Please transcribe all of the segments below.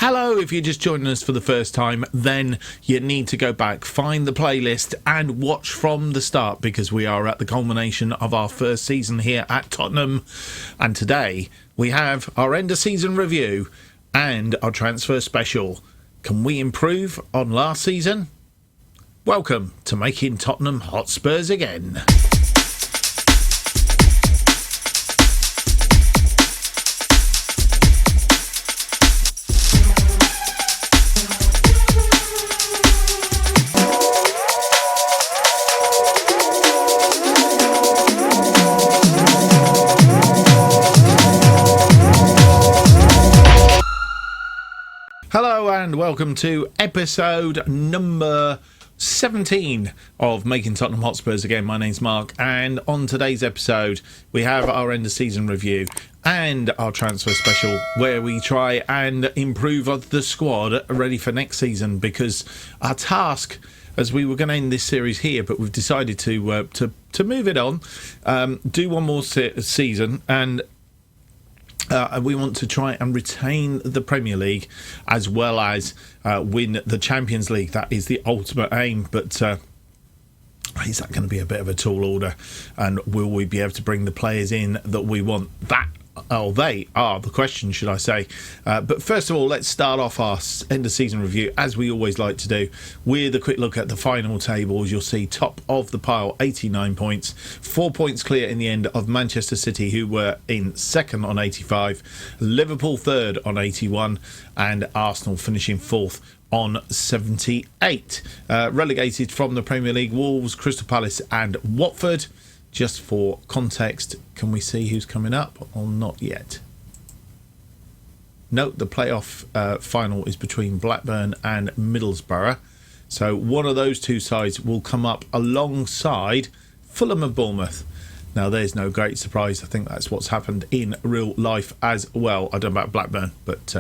Hello, if you're just joining us for the first time, then you need to go back, find the playlist and watch from the start, because we are at the culmination of our first season here at Tottenham. And today we have our end of season review and our transfer special. Can we improve on last season? Welcome to Making Tottenham Hot Spurs Again. Hello and welcome to episode number 17 of Making Tottenham Hotspurs Again. My name's Mark, and on today's episode we have our end of season review and our transfer special, where we try and improve the squad ready for next season, because our task, as we were going to end this series here, but we've decided to move it on, do one more season, and we want to try and retain the Premier League as well as win the Champions League. That is the ultimate aim, but is that going to be a bit of a tall order? And will we be able to bring the players in that we want? They are the question, should I say. But first of all, let's start off our end of season review, as we always like to do, with a quick look at the final tables. You'll see top of the pile, 89 points, 4 points clear in the end of Manchester City, who were in second on 85, Liverpool third on 81, and Arsenal finishing fourth on 78. Relegated from the Premier League, Wolves, Crystal Palace and Watford. Just for context, can we see who's coming up or not yet? Note the playoff final is between Blackburn and Middlesbrough. So one of those two sides will come up alongside Fulham and Bournemouth. Now, there's no great surprise. I think that's what's happened in real life as well. I don't know about Blackburn, but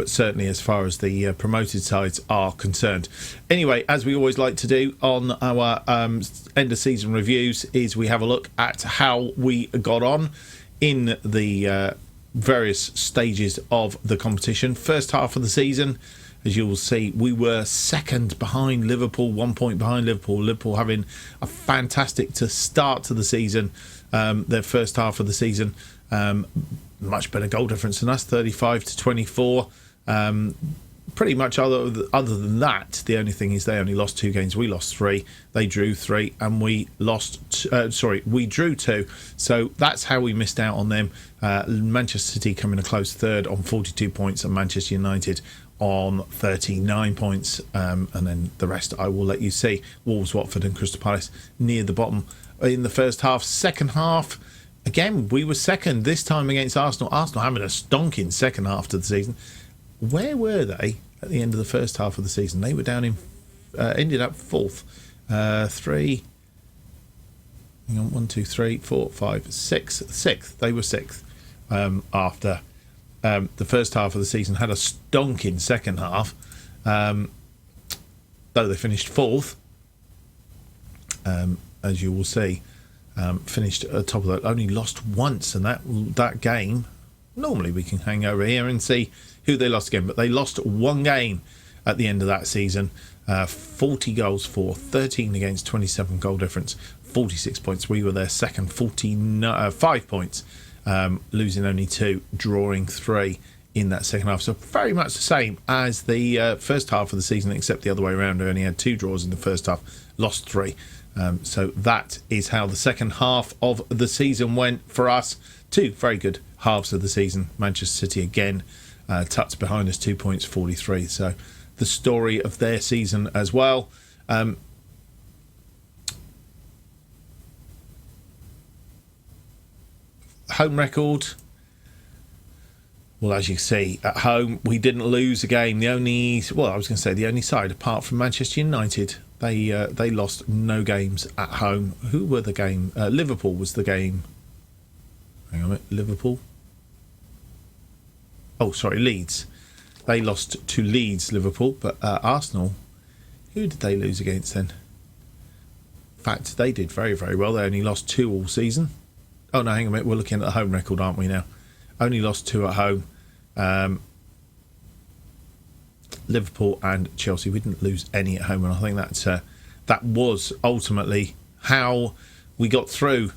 certainly as far as the promoted sides are concerned. Anyway, as we always like to do on our end of season reviews, is we have a look at how we got on in the various stages of the competition. First half of the season, as you will see, we were second behind Liverpool, 1 point behind Liverpool. Liverpool having a fantastic start to the season. Their first half of the season, much better goal difference than us, 35 to 24. Pretty much other than that, the only thing is they only lost 2 games. We lost 3, they drew 3, and we drew 2. So that's how we missed out on them. Manchester City coming a close third on 42 points, and Manchester United on 39 points, and then the rest I will let you see. Wolves, Watford and Crystal Palace near the bottom in the first half. Second half, again, we were second, this time against Arsenal. Arsenal having a stonking second half to the season. Where were they at the end of the first half of the season? They were down in, ended up fourth. 3, hang on, 1, 2, 3, 4, 5, 6, sixth. They were sixth after the first half of the season. Had a stonking second half, though they finished fourth, as you will see. Finished at the top of that. Only lost once, and that game, normally we can hang over here and see who they lost again, but they lost one game at the end of that season. 40 goals for, 13 against, 27 goal difference, 46 points. We were their second, 5 points, losing only 2, drawing 3 in that second half. So very much the same as the first half of the season, except the other way around. We only had 2 draws in the first half, lost 3. So that is how the second half of the season went for us. 2 very good halves of the season. Manchester City again, tucked behind us, 2 points, 43. So the story of their season as well. Home record. Well, as you see, at home we didn't lose a game. The only side apart from Manchester United, they lost no games at home. Who were the game? Liverpool was the game. Hang on a minute, Liverpool. Oh, sorry, Leeds. They lost to Leeds, Liverpool, but Arsenal, who did they lose against then? In fact, they did very, very well. They only lost 2 all season. Oh, no, hang on a minute. We're looking at the home record, aren't we now? Only lost 2 at home. Liverpool and Chelsea. We didn't lose any at home, and I think that was ultimately how we got through,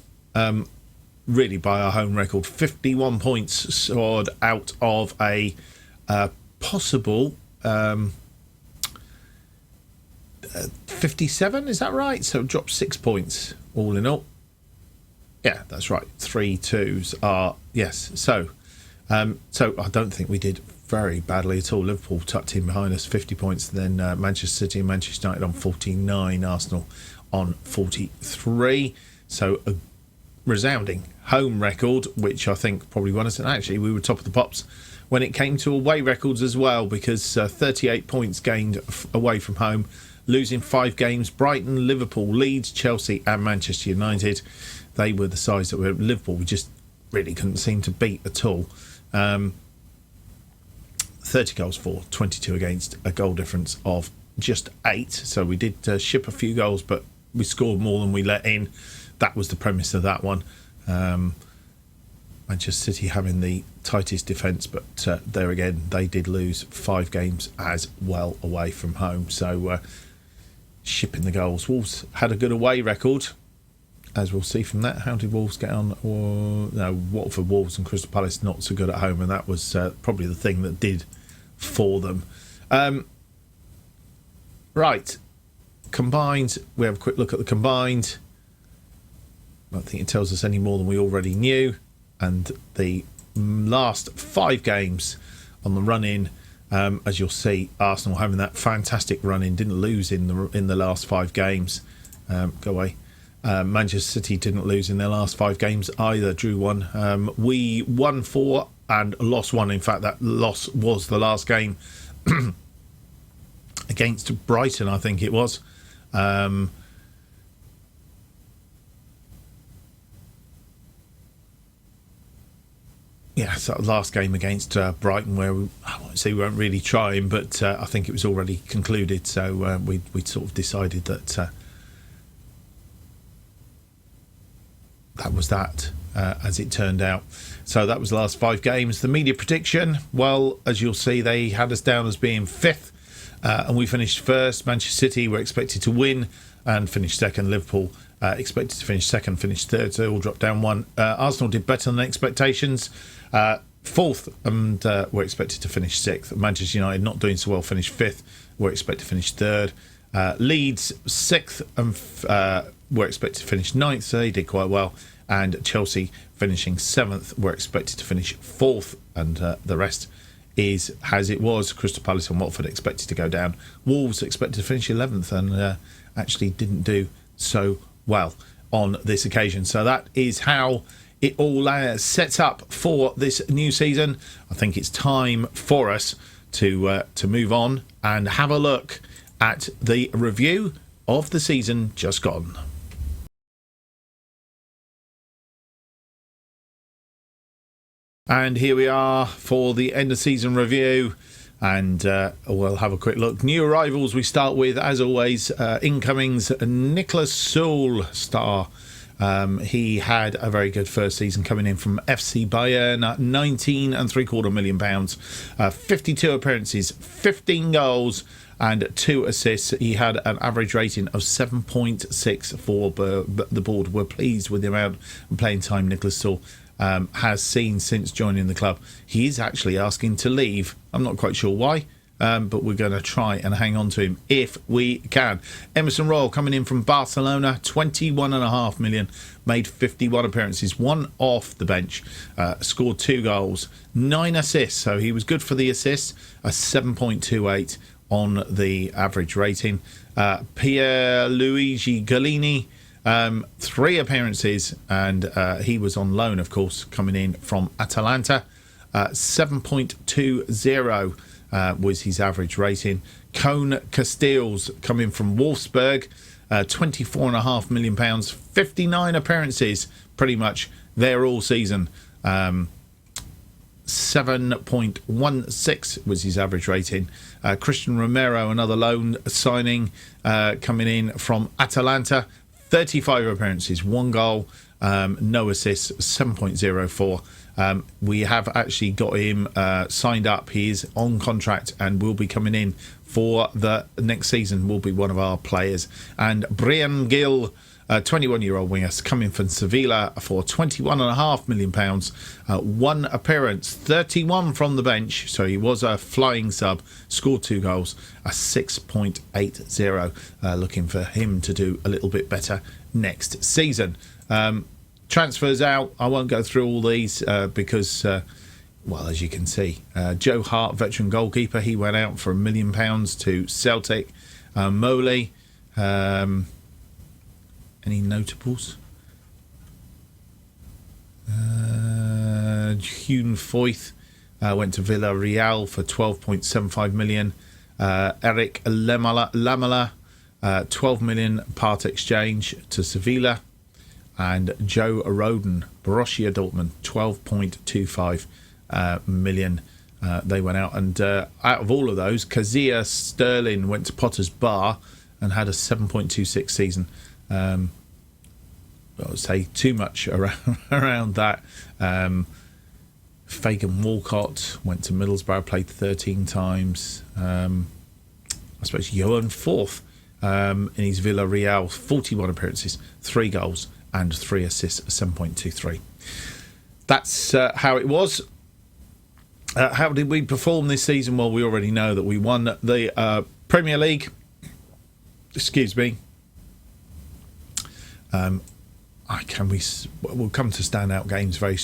really by our home record. 51 points scored out of a possible 57, is that right? So it dropped 6 points all in all. Yeah, that's right. 3 2s are, yes. So I don't think we did very badly at all. Liverpool tucked in behind us, 50 points. Then Manchester City and Manchester United on 49, Arsenal on 43. So a resounding home record, which I think probably won us. And actually, we were top of the pops when it came to away records as well, because 38 points gained away from home, losing 5 games. Brighton, Liverpool, Leeds, Chelsea and Manchester United, they were the sides that were. Liverpool we just really couldn't seem to beat at all. 30 goals for, 22 against, a goal difference of just 8. So we did ship a few goals, but we scored more than we let in. That was the premise of that one. Manchester City having the tightest defence, but there again, they did lose 5 games as well away from home. So shipping the goals. Wolves had a good away record, as we'll see from that. How did Wolves get on? Watford, Wolves and Crystal Palace not so good at home, and that was probably the thing that did for them. Right, combined. We have a quick look at the combined. I don't think it tells us any more than we already knew. And the last 5 games on the run-in, as you'll see, Arsenal having that fantastic run-in, didn't lose in the last 5 games. Go away. Manchester City didn't lose in their last 5 games either, drew 1. We won 4 and lost 1. In fact, that loss was the last game against Brighton, I think it was. So last game against Brighton, where I won't say we weren't really trying, but I think it was already concluded. So we sort of decided that that was that, as it turned out. So that was the last 5 games. The media prediction, well, as you'll see, they had us down as being 5th, and we finished 1st. Manchester City were expected to win and finish 2nd. Liverpool expected to finish 2nd, finished 3rd, so they all dropped down 1. Arsenal did better than expectations, 4th, and were expected to finish 6th. Manchester United not doing so well, finished 5th, were expected to finish 3rd. Leeds 6th and were expected to finish 9th, so they did quite well. And Chelsea finishing 7th, were expected to finish 4th, and the rest is as it was. Crystal Palace and Watford expected to go down. Wolves expected to finish 11th and actually didn't do so well on this occasion. So that is how it all sets up for this new season. I think it's time for us to move on and have a look at the review of the season just gone. And here we are for the end of season review, and we'll have a quick look. New arrivals we start with, as always. Incomings, Nicholas Sewell, star. He had a very good first season coming in from FC Bayern at £19.75 million, 52 appearances, 15 goals and 2 assists. He had an average rating of 7.64, but the board were pleased with the amount of playing time Nicholas Sewell has seen since joining the club. He is actually asking to leave. I'm not quite sure why, but we're going to try and hang on to him if we can. Emerson Royal coming in from Barcelona, 21.5 million, made 51 appearances, 1 off the bench, scored 2 goals, 9 assists, so he was good for the assists, a 7.28 on the average rating. Pierluigi Gallini, 3 appearances, and he was on loan, of course, coming in from Atalanta. 7.20 was his average rating. Cone Castells coming from Wolfsburg, £24.5 million, 59 appearances, pretty much there all season. 7.16 was his average rating. Christian Romero, another loan signing, coming in from Atalanta, 35 appearances, 1 goal, no assists, 7.04. We have actually got him signed up. He is on contract and will be coming in for the next season, will be one of our players. And Brian Gill, 21-year-old winger, coming from Sevilla for £21.5 million. One appearance, 31 from the bench, so he was a flying sub, scored 2 goals, a 6.80. Looking for him to do a little bit better next season. Transfers out, I won't go through all these because... well, as you can see, Joe Hart, veteran goalkeeper, he went out for £1 million to Celtic. Moley, any notables? Hune Foyth went to Villarreal for £12.75 million. Eric Lamela, £12 million part exchange to Sevilla. And Joe Roden, Borussia Dortmund, £12.25 million. They went out, and out of all of those, Kazia Sterling went to Potter's Bar and had a 7.26 season. I would say too much around that. Fagan Walcott went to Middlesbrough, played 13 times. I suppose Johan Forth in his Villarreal, 41 appearances, 3 goals and 3 assists, 7.23. That's how it was. How did we perform this season? Well, we already know that we won the Premier League. Excuse me. We'll come to standout games very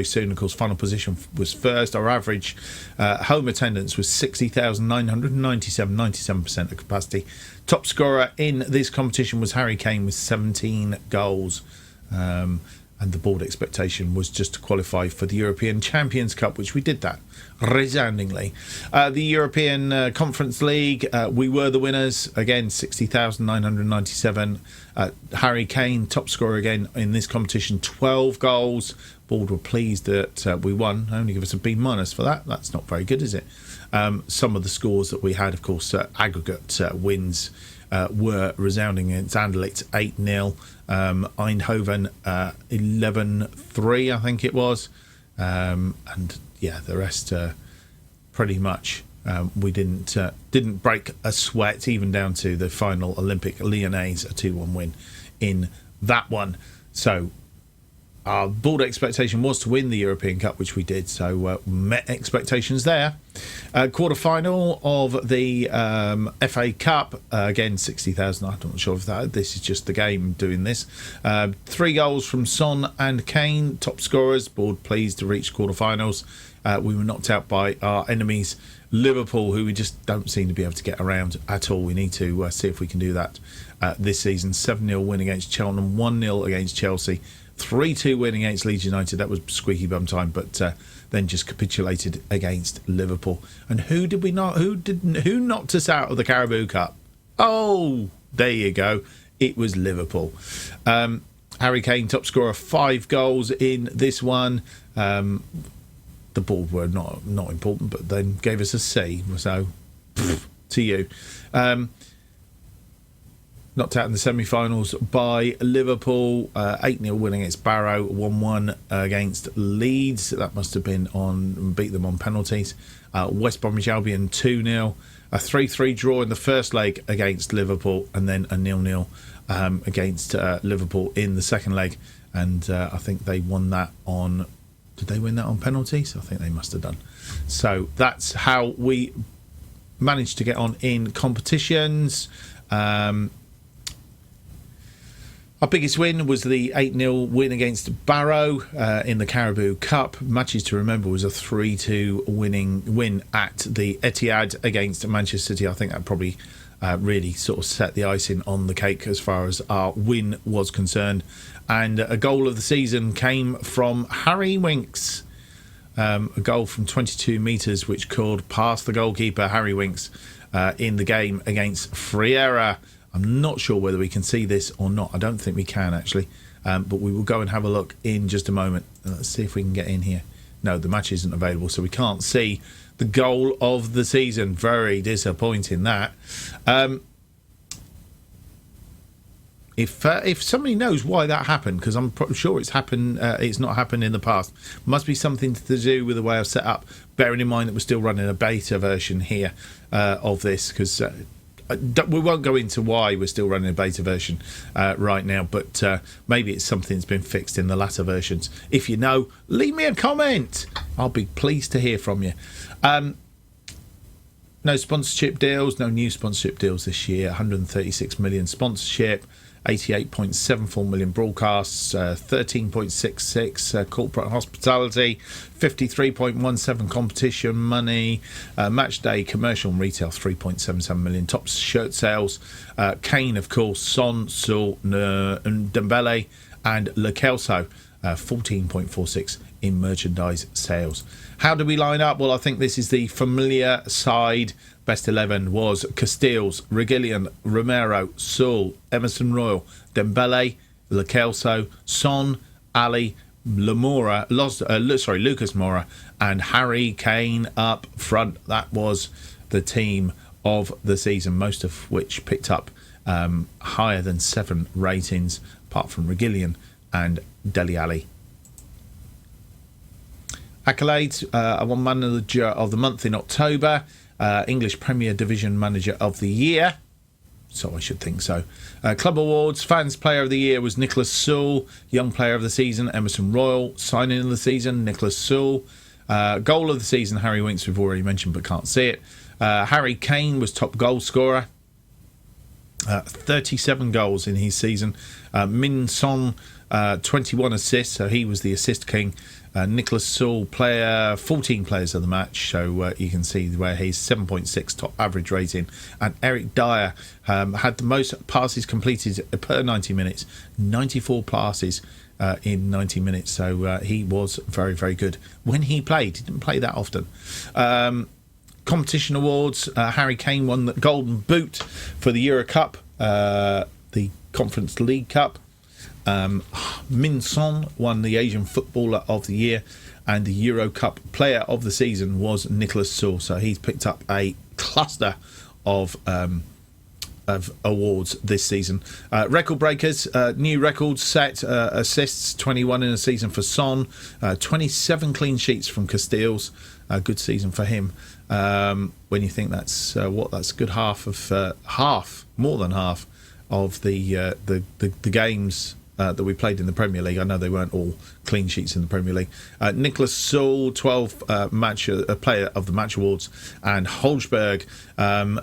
soon. Of course, final position was first. Our average home attendance was 60,997, 97% of capacity. Top scorer in this competition was Harry Kane with 17 goals. And the board expectation was just to qualify for the European Champions Cup, which we did that resoundingly. The European Conference League, we were the winners. Again, 60,997. Harry Kane, top scorer again in this competition, 12 goals. Board were pleased that we won. Only give us a B- for that. That's not very good, is it? Some of the scores that we had, of course, aggregate wins were resounding against Anderlecht, 8-0. Eindhoven 11-3, I think it was, and yeah, the rest pretty much we didn't break a sweat, even down to the final Olympic Lyonnais, a 2-1 win in that one. So our board expectation was to win the European Cup, which we did, so met expectations there. Quarter-final of the FA Cup, again 60,000. I'm not sure if this is just the game doing this. 3 goals from Son and Kane, top scorers. Board pleased to reach quarter-finals. We were knocked out by our enemies, Liverpool, who we just don't seem to be able to get around at all. We need to see if we can do that this season. 7-0 win against Cheltenham, 1-0 against Chelsea, 3-2 win against Leeds United. That was squeaky bum time, but then just capitulated against Liverpool. And who knocked us out of the Carabao Cup? Oh, there you go. It was Liverpool. Harry Kane, top scorer, 5 goals in this one. The board were not important, but then gave us a C. So, to you. Knocked out in the semi-finals by Liverpool, 8-0 win against Barrow, 1-1 against Leeds. That must have been beat them on penalties. West Bromwich Albion 2-0, a 3-3 draw in the first leg against Liverpool, and then a 0-0 against Liverpool in the second leg. And I think they won that on... Did they win that on penalties? I think they must have done. So that's how we managed to get on in competitions. Our biggest win was the 8-0 win against Barrow in the Carabao Cup. Matches to remember was a 3-2 win at the Etihad against Manchester City. I think that probably really sort of set the icing on the cake as far as our win was concerned. And a goal of the season came from Harry Winks. A goal from 22 metres which called past the goalkeeper, Harry Winks, in the game against Friera. I'm not sure whether we can see this or not. I don't think we can, actually. But we will go and have a look in just a moment. Let's see if we can get in here. No, the match isn't available, so we can't see the goal of the season. Very disappointing, that. If somebody knows why that happened, because I'm sure it's happened, it's not happened in the past. Must be something to do with the way I've set up. Bearing in mind that we're still running a beta version here of this, because we won't go into why we're still running a beta version right now, but maybe it's something that's been fixed in the latter versions. If you know, leave me a comment. I'll be pleased to hear from you. No sponsorship deals, no new sponsorship deals this year. 136 million sponsorship, 88.74 million broadcasts, 13.66 corporate hospitality, 53.17 competition money, match day commercial and retail 3.77 million, top shirt sales, Kane of course, Son, Sul, Dembele and Lo Celso, 14.46 in merchandise sales. How do we line up? Well, I think this is the familiar side. Best 11 was Casteels, Reguilón, Romero, Sul, Emerson Royal, Dembele, Lo Celso, Son, Ali, Lucas Moura, and Harry Kane up front. That was the team of the season, most of which picked up higher than 7 ratings, apart from Reguilón and Dele Alli. Accolades, I won Manager of the Month in October, English Premier Division Manager of the Year, so I should think so. Club Awards, Fans Player of the Year was Nicholas Sewell, Young Player of the Season, Emerson Royal, Signing of the Season, Nicholas Sewell, Goal of the Season, Harry Winks, we've already mentioned but can't see it. Harry Kane was top goal scorer, 37 goals in his season. Min Son, 21 assists, so he was the assist king. Nicholas Sewell, 14 players of the match, so you can see where he's 7.6 top average rating. And Eric Dyer had the most passes completed per 90 minutes, 94 passes in 90 minutes, so he was very, very good when he played. He didn't play that often. Competition awards, Harry Kane won the Golden Boot for the Euro Cup, the Conference League Cup. Min Son won the Asian Footballer of the Year, and the Euro Cup Player of the Season was Nicholas Sewell. So he's picked up a cluster of awards this season. Record breakers, new records set, assists 21 in a season for Son, 27 clean sheets from Casteels. A good season for him. When you think that's that's a good half of more than half of the games that we played in the Premier League. I know they weren't all clean sheets in the Premier League. Nicholas Sewell, 12 Player of the Match Awards, and Holsberg,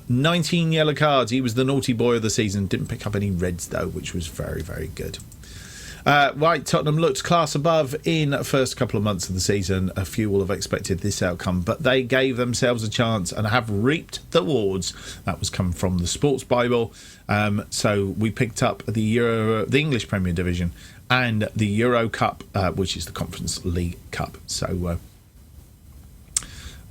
19 yellow cards. He was the naughty boy of the season. Didn't pick up any reds though, which was very, very good. Right, Tottenham looked class above in the first couple of months of the season. A few will have expected this outcome, but they gave themselves a chance and have reaped the rewards. That was come from the Sports Bible. So we picked up the English Premier Division and the Euro Cup, which is the Conference League Cup. So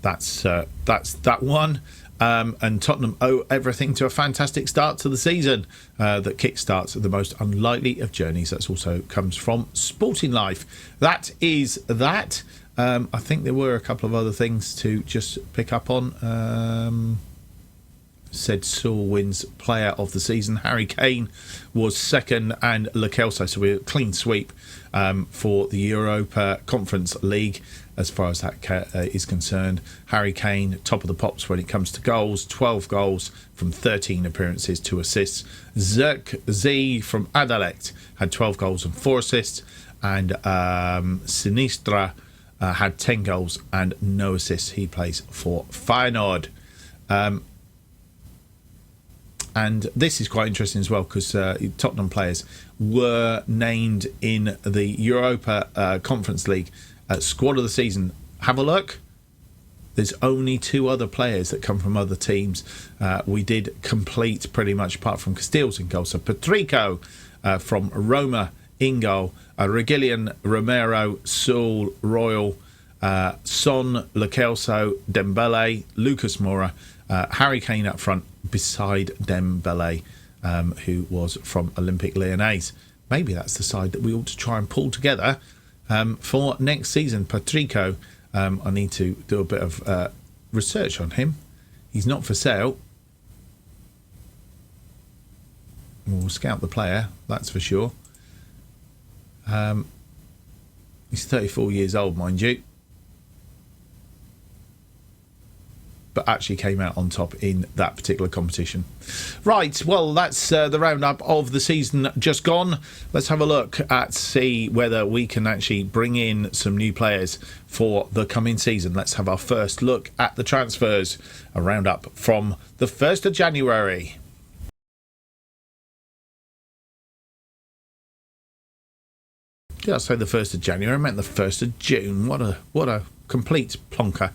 that's that one. And Tottenham owe everything to a fantastic start to the season that kick-starts the most unlikely of journeys. That also comes from Sporting Life. That is that. I think there were a couple of other things to just pick up on. Said Sewell wins Player of the Season. Harry Kane was second, and Lo Celso. So we're a clean sweep for the Europa Conference League as far as that is concerned. Harry Kane, top of the pops when it comes to goals, 12 goals from 13 appearances, 2 assists. Zirkzee from Anderlecht had 12 goals and 4 assists, and Sinistra had 10 goals and no assists. He plays for Feyenoord. And this is quite interesting as well, because Tottenham players were named in the Europa Conference League squad of the season. Have a look. There's only 2 other players that come from other teams. We did complete pretty much, apart from Casteels in goal. So Patrico from Roma in goal, Reguilón, Romero, Sewell, Royal, Son, Lo Celso, Dembele, Lucas Moura, Harry Kane up front beside Dembele, who was from Olympique Lyonnais. Maybe that's the side that we ought to try and pull together for next season. Patrico, I need to do a bit of research on him. He's not for sale. We'll scout the player, that's for sure. He's 34 years old, mind you. But actually came out on top in that particular competition. Right, well, that's the roundup of the season just gone. Let's have a look at see whether we can actually bring in some new players for the coming season. Let's have our first look at the transfers. A roundup from the 1st of January. Did I say the 1st of January? I meant the 1st of June. What a complete plonker.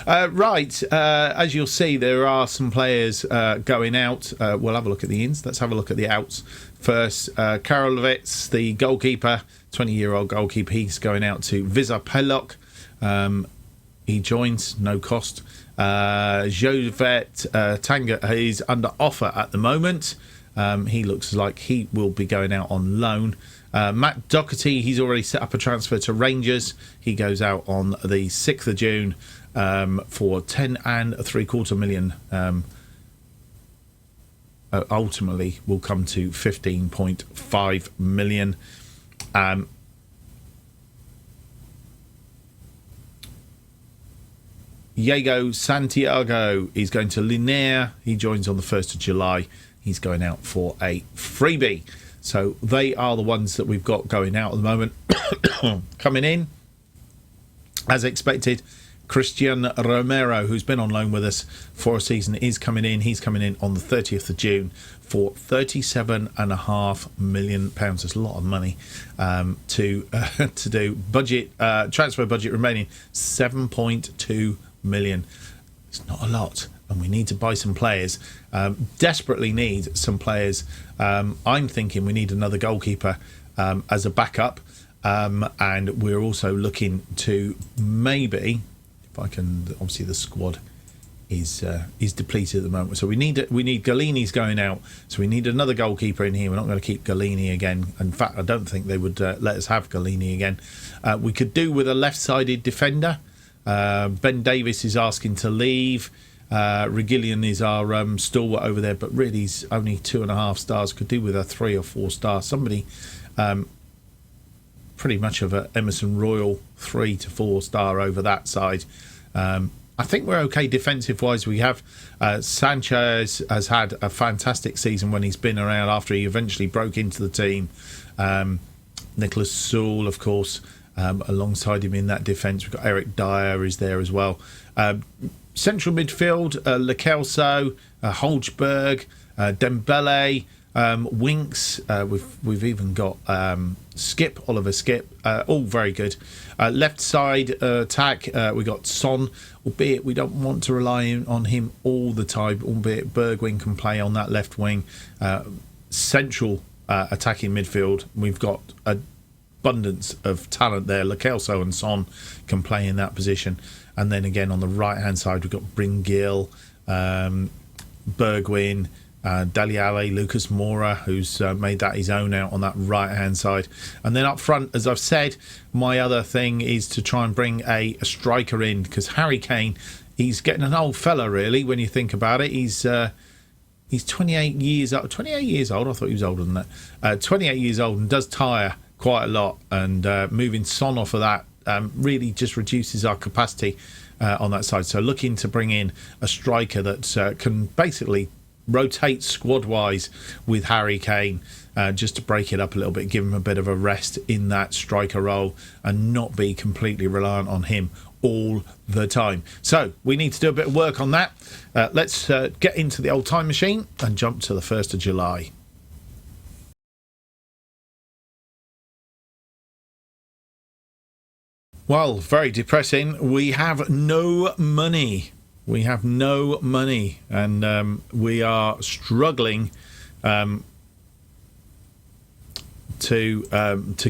Right, as you'll see, there are some players going out. We'll have a look at the ins. Let's have a look at the outs first. Karolowicz, the goalkeeper, 20-year-old goalkeeper, he's going out to Visa Pelok. He joins, no cost. Jovet Tanga is under offer at the moment. He looks like he will be going out on loan. Matt Doherty, he's already set up a transfer to Rangers. He goes out on the 6th of June for 10.75 million. Ultimately will come to 15.5 million. Diego Santiago is going to Linares. He joins on the 1st of July. He's going out for a freebie. So they are the ones that we've got going out at the moment. Coming in, as expected, Christian Romero, who's been on loan with us for a season, is coming in. He's coming in on the 30th of June for £37.5 million. That's a lot of money to do. Budget transfer budget remaining £7.2 million. It's not a lot. And we need to buy some players. Desperately need some players. I'm thinking we need another goalkeeper as a backup. And we're also looking to maybe, if I can, obviously the squad is depleted at the moment. So we need Galini's going out. So we need another goalkeeper in here. We're not going to keep Galini again. In fact, I don't think they would let us have Galini again. We could do with a left-sided defender. Ben Davis is asking to leave. Regillion is our stalwart over there, but really he's only 2.5 stars. Could do with a 3 or 4 star. Somebody pretty much of a Emerson Royal 3 to 4 star over that side. I think we're okay defensive wise. We have Sanchez has had a fantastic season when he's been around after he eventually broke into the team. Nicholas Sewell, of course, alongside him in that defence. We've got Eric Dyer is there as well. Central midfield, Lakelso, Holzberg, Dembele, Winks. We've even got Oliver Skip, all very good. Left side attack, we got Son, albeit we don't want to rely on him all the time, albeit Bergwijn can play on that left wing. Central attacking midfield, we've got abundance of talent there. Lakelso and Son can play in that position. And then again on the right-hand side, we've got Bringil, Bergwijn, Dele Alli, Lucas Moura, who's made that his own out on that right-hand side. And then up front, as I've said, my other thing is to try and bring a striker in, because Harry Kane, he's getting an old fella, really, when you think about it. He's 28 years old. 28 years old? I thought he was older than that. 28 years old and does tire quite a lot. And moving Son off of that really just reduces our capacity on that side. So looking to bring in a striker that can basically rotate squad-wise with Harry Kane, just to break it up a little bit, give him a bit of a rest in that striker role and not be completely reliant on him all the time. So we need to do a bit of work on that. Let's get into the old time machine and jump to the 1st of July. Well, very depressing. We have no money. We have no money, and we are struggling to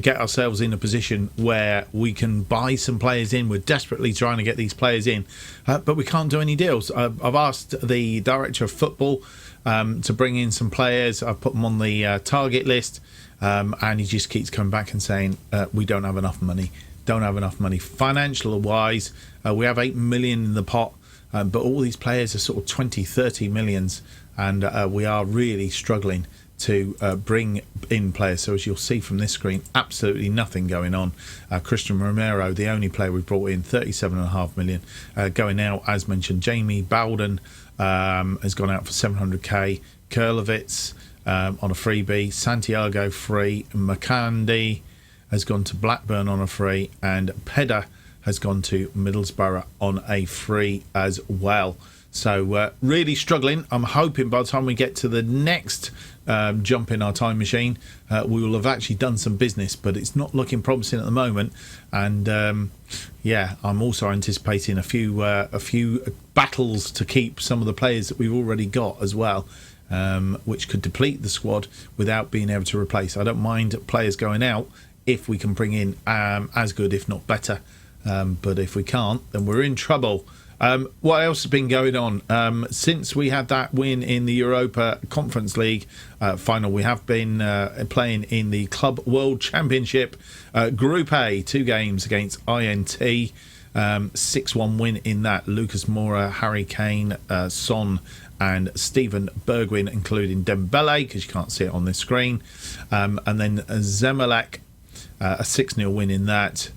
get ourselves in a position where we can buy some players in. We're desperately trying to get these players in, but we can't do any deals. I've asked the director of football to bring in some players. I've put them on the target list, and he just keeps coming back and saying we don't have enough money. Don't have enough money. Financial wise, we have 8 million in the pot, but all these players are sort of 20, 30 millions, and we are really struggling to bring in players. So as you'll see from this screen, absolutely nothing going on. Christian Romero, the only player we brought in, 37.5 million. Going out, as mentioned, Jamie Bowden has gone out for 700k. Kurlovitz on a freebie. Santiago free. McCandy has gone to Blackburn on a free. And Pedder has gone to Middlesbrough on a free as well. So really struggling. I'm hoping by the time we get to the next jump in our time machine, we will have actually done some business, but it's not looking promising at the moment. And yeah, I'm also anticipating a few battles to keep some of the players that we've already got as well, which could deplete the squad without being able to replace. I don't mind players going out if we can bring in as good, if not better. But if we can't, then we're in trouble. What else has been going on? Since we had that win in the Europa Conference League final, we have been playing in the Club World Championship Group A, 2 games against INT, 6-1 win in that. Lucas Moura, Harry Kane, Son and Steven Bergwijn, including Dembele, because you can't see it on this screen. And then Zemalek, a 6-0 win in that,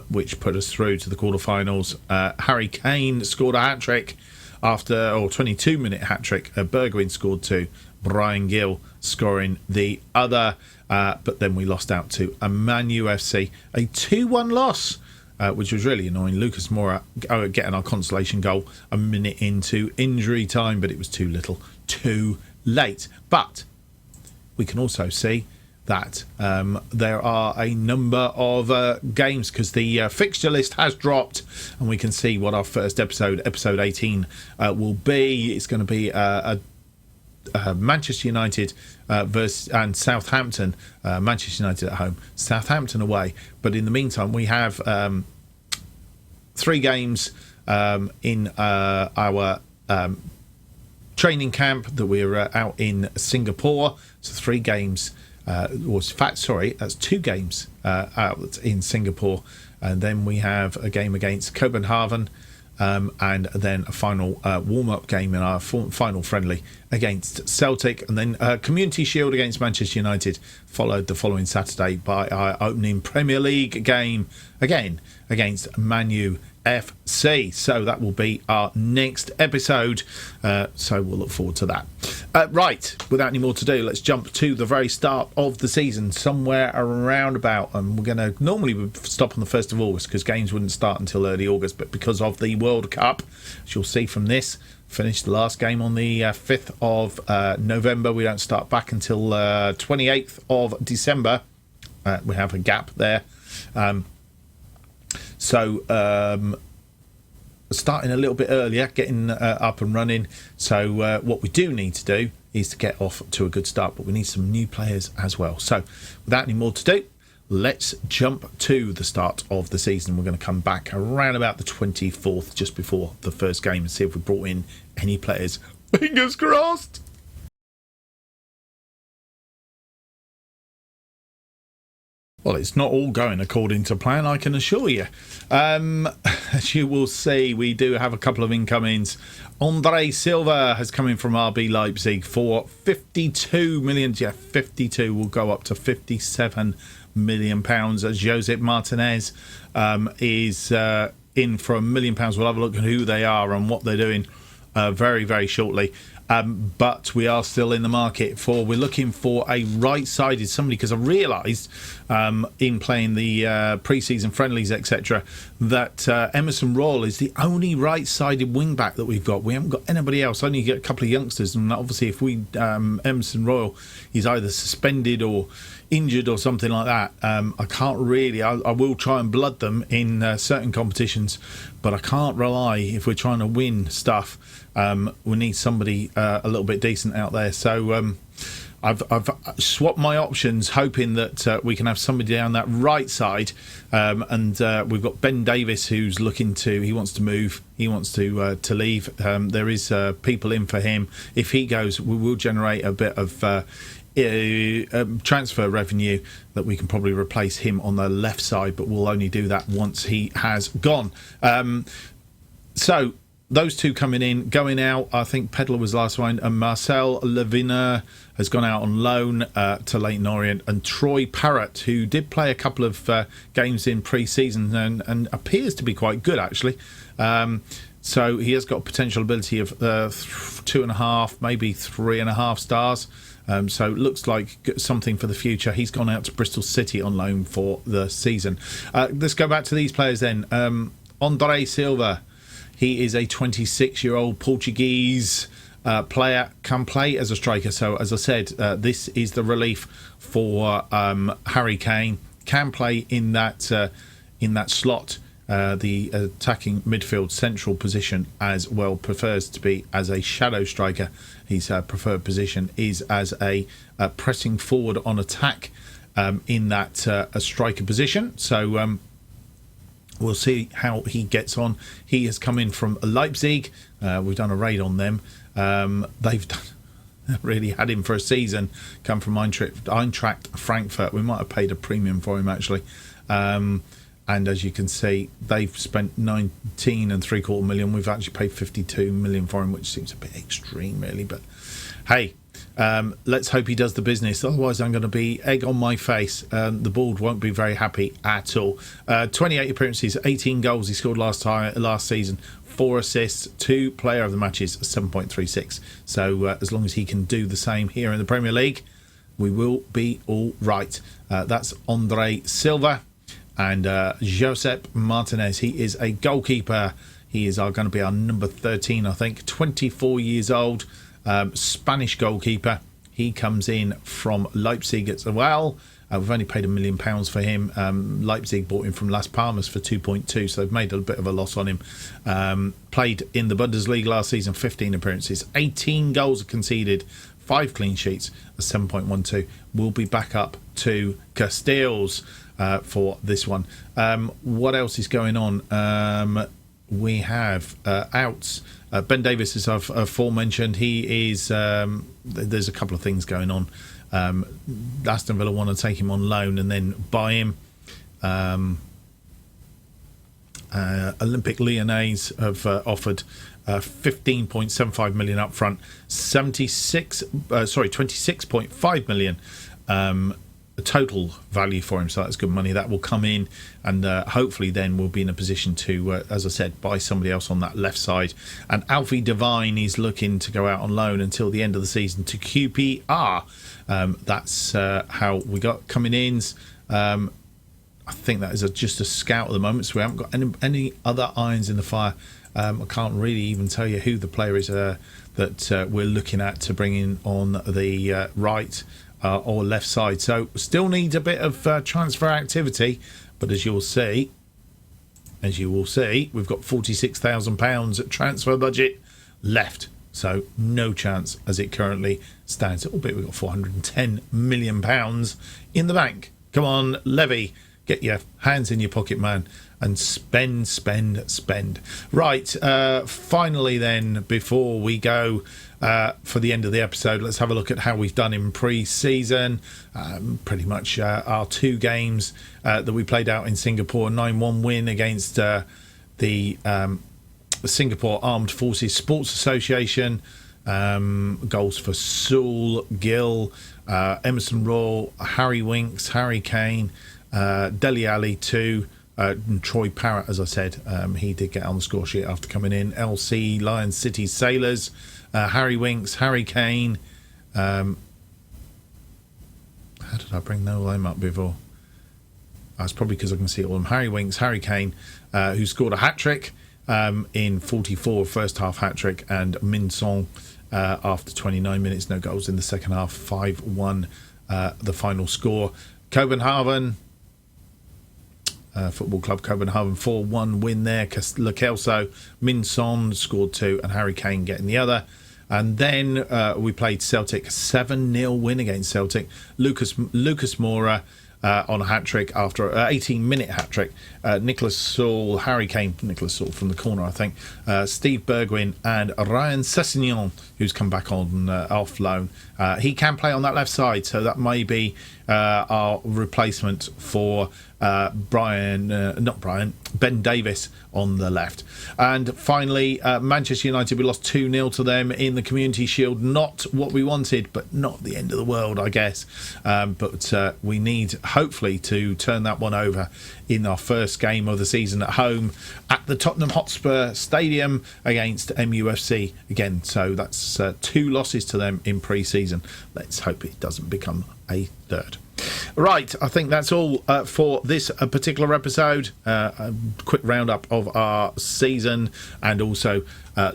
which put us through to the quarterfinals. Harry Kane scored a hat-trick after, or 22-minute hat-trick. Bergwijn scored 2. Brian Gill scoring the other. But then we lost out to Man U FC. A 2-1 loss, which was really annoying. Lucas Moura getting our consolation goal a minute into injury time, but it was too little, too late. But we can also see that there are a number of games, because the fixture list has dropped, and we can see what our first episode 18 will be. It's going to be Manchester United versus and Southampton. Manchester United at home, Southampton away. But in the meantime, we have 3 games in our training camp that we're out in Singapore. So 3 games. That's 2 games out in Singapore, and then we have a game against Copenhagen, and then a final warm-up game in our final friendly against Celtic, and then Community Shield against Manchester United, followed the following Saturday by our opening Premier League game again against Man U FC. So that will be our next episode, so we'll look forward to that. Right, without any more to do, let's jump to the very start of the season, somewhere around about, and we're going to normally stop on the 1st of August because games wouldn't start until early August, but because of the World Cup, as you'll see from this, finished the last game on the 5th of November. We don't start back until 28th of December. We have a gap there. So starting a little bit earlier, getting up and running. So what we do need to do is to get off to a good start, but we need some new players as well. So without any more to do, let's jump to the start of the season. We're going to come back around about the 24th, just before the first game, and see if we brought in any players. Fingers crossed! Well, it's not all going according to plan, I can assure you. As you will see, we do have a couple of incomings. Andre Silva has come in from RB Leipzig for 52 million. Yeah, 52 will go up to 57 million pounds, as Josep Martinez is in for £1 million. We'll have a look at who they are and what they're doing very, very shortly. But we are still in the market we're looking for a right-sided somebody, because I realised in playing the pre-season friendlies, etc., that Emerson Royal is the only right-sided wing-back that we've got. We haven't got anybody else, only get a couple of youngsters, and obviously if we Emerson Royal is either suspended or injured or something like that, I can't really, I will try and blood them in certain competitions, but I can't rely, if we're trying to win stuff, we need somebody a little bit decent out there. So I've swapped my options, hoping that we can have somebody down that right side, and we've got Ben Davis, who's he wants to move, he wants to leave. There is people in for him. If he goes, we will generate a bit of transfer revenue that we can probably replace him on the left side, but we'll only do that once he has gone. So those two coming in. Going out, I think Pedler was last one, and Marcel Leviner has gone out on loan to Leyton Orient, and Troy Parrott, who did play a couple of games in pre-season and appears to be quite good, actually. So he has got a potential ability of 2.5, maybe 3.5 stars. So it looks like something for the future. He's gone out to Bristol City on loan for the season. Let's go back to these players then. Andre Silva, he is a 26-year-old Portuguese player, can play as a striker. So as I said, this is the relief for Harry Kane. Can play in that slot, the attacking midfield central position as well. Prefers to be as a shadow striker. His preferred position is as a pressing forward on attack in that a striker position. So we'll see how he gets on. He has come in from Leipzig. We've done a raid on them. They've really had him for a season. Come from Eintracht Frankfurt. We might have paid a premium for him, actually. And as you can see, they've spent 19.75 million. We've actually paid 52 million for him, which seems a bit extreme, really. But hey, let's hope he does the business. Otherwise, I'm going to be egg on my face. The board won't be very happy at all. 28 appearances, 18 goals he scored last season, 4 assists, 2 player of the matches, 7.36. So as long as he can do the same here in the Premier League, we will be all right. That's Andre Silva. And Josep Martinez, he is a goalkeeper. He is going to be our number 13, I think. 24 years old, Spanish goalkeeper. He comes in from Leipzig as well. We've only paid £1 million for him. Leipzig bought him from Las Palmas for 2.2, so they've made a bit of a loss on him. Played in the Bundesliga last season, 15 appearances, 18 goals conceded, 5 clean sheets, a 7.12. We'll be back up to Castells for this one. What else is going on? We have outs. Ben Davis, as I've aforementioned, he is. There's a couple of things going on. Aston Villa want to take him on loan and then buy him. Olympic Lyonnais have offered 15.75 million up front, 26.5 million total value for him, so that's good money. That will come in, and hopefully then we'll be in a position to, as I said, buy somebody else on that left side. And Alfie Devine is looking to go out on loan until the end of the season to QPR. That's how we got coming ins. I think that is just a scout at the moment, so we haven't got any other irons in the fire. I can't really even tell you who the player is that we're looking at to bring in on the right or left side. So still needs a bit of transfer activity, but as you will see, we've got £46,000 at transfer budget left. So no chance as it currently stands. Albeit we've got £410 million in the bank. Come on, Levy, get your hands in your pocket, man, and spend. Right, finally then, before we go for the end of the episode, let's have a look at how we've done in pre-season. Pretty much our 2 games that we played out in Singapore, 9-1 win against the Singapore Armed Forces Sports Association. Goals for Sewell, Gill, Emerson Royal, Harry Winks, Harry Kane, Dele Alli 2, and Troy Parrott, as I said, he did get on the score sheet after coming in. LC Lions City Sailors, Harry Winks, Harry Kane. How did I bring all them up before? That's probably because I can see all of them. Harry Winks, Harry Kane, who scored a hat-trick in 44, first half hat-trick, and Min Song after 29 minutes, no goals in the second half, 5-1 the final score. Copenhagen Football Club Copenhagen 4-1 win there. Lo Celso, Min Son scored 2 and Harry Kane getting the other. And then we played Celtic, 7-0 win against Celtic. Lucas Moura on a hat-trick after an 18-minute hat-trick. Nicholas Saul, Harry Kane, Nicholas Saul from the corner, I think. Steve Bergwijn and Ryan Sessegnon, who's come back on off loan. He can play on that left side, so that may be our replacement for Ben Davis on the left. And finally, Manchester United, we lost 2-0 to them in the Community Shield. Not what we wanted, but not the end of the world, I guess. But we need, hopefully, to turn that one over in our first game of the season at home at the Tottenham Hotspur Stadium against MUFC again. So that's 2 losses to them in pre-season. Let's hope it doesn't become a third. Right, I think that's all for this particular episode. A quick roundup of our season and also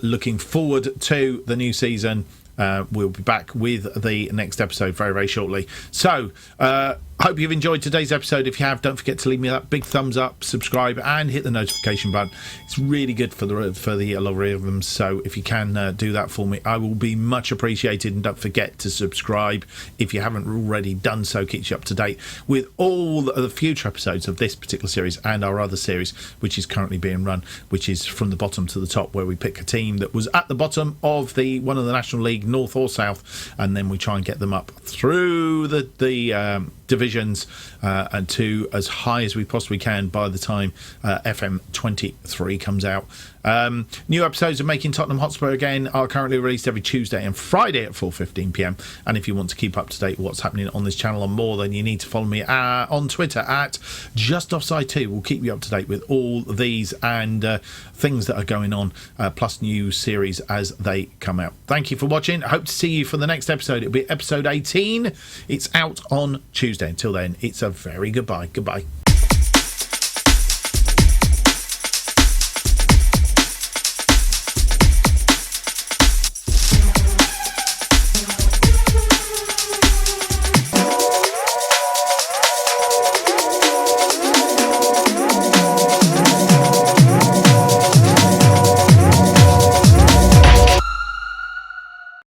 looking forward to the new season. We'll be back with the next episode very, very shortly. So, hope you've enjoyed today's episode. If you have, don't forget to leave me that big thumbs up, subscribe, and hit the notification button. It's really good for the algorithms. So, if you can do that for me, I will be much appreciated. And don't forget to subscribe if you haven't already done so. Keeps you up to date with all the future episodes of this particular series and our other series, which is currently being run, which is From the Bottom to the Top, where we pick a team that was at the bottom of one of the National League, North or South, and then we try and get them up through the divisions and to as high as we possibly can by the time FM23 comes out. New episodes of Making Tottenham Hotspur Again are currently released every Tuesday and Friday at 4:15 p.m. And if you want to keep up to date with what's happening on this channel and more, then you need to follow me on Twitter at JustOffsideFM. We'll keep you up to date with all these and things that are going on, plus new series as they come out. Thank you for watching. I hope to see you for the next episode. It'll be episode 18. It's out on Tuesday. Until then, it's a very goodbye. Goodbye.